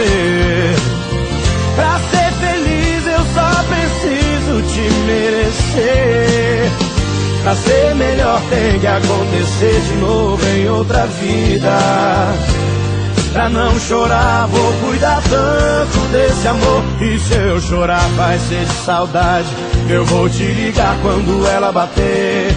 você. Pra ser feliz eu só preciso te merecer. Pra ser melhor tem que acontecer de novo em outra vida. Pra não chorar vou cuidar tanto desse amor. E se eu chorar vai ser de saudade. Eu vou te ligar quando ela bater.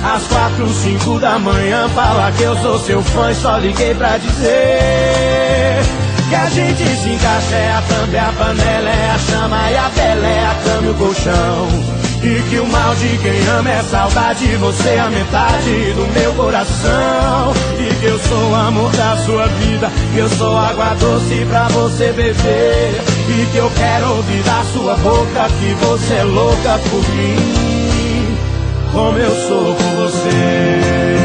Às 4, 5 da manhã falar que eu sou seu fã e só liguei pra dizer que a gente se encaixa, é a thumb, é a panela, é a chama e a vela, é a cama e o colchão. E que o mal de quem ama é saudade, você é a metade do meu coração. E que eu sou o amor da sua vida, que eu sou água doce pra você beber. E que eu quero ouvir da sua boca que você é louca por mim, como eu sou por você.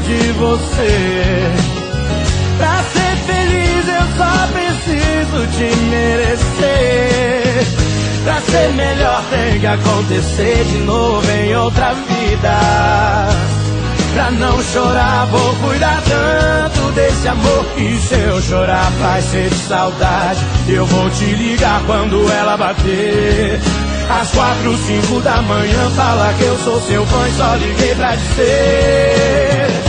De você, pra ser feliz eu só preciso te merecer. Pra ser melhor tem que acontecer de novo em outra vida. Pra não chorar vou cuidar tanto desse amor. E se eu chorar vai ser de saudade. Eu vou te ligar quando ela bater. Às 4, 5 da manhã fala que eu sou seu fã e só liguei pra dizer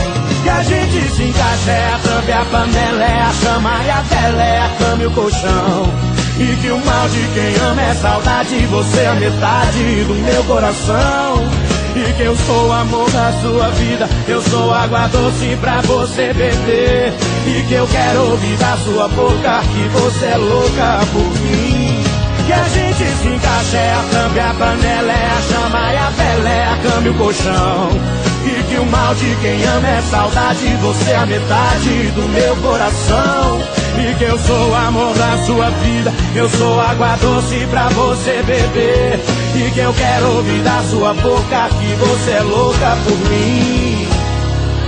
que a gente se encaixa, é a thumb, é a panela, é a chama e a vela, é a cama e o colchão. E que o mal de quem ama é saudade, você é a metade do meu coração. E que eu sou o amor da sua vida, eu sou água doce pra você beber. E que eu quero ouvir da sua boca que você é louca por mim. Que a gente se encaixa, é a thumb, é a panela, é a chama e a vela, é a cama e o colchão. E que o mal de quem ama é saudade, você é a metade do meu coração. E que eu sou o amor da sua vida, eu sou água doce pra você beber. E que eu quero ouvir da sua boca que você é louca por mim,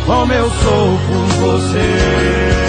como eu sou por você.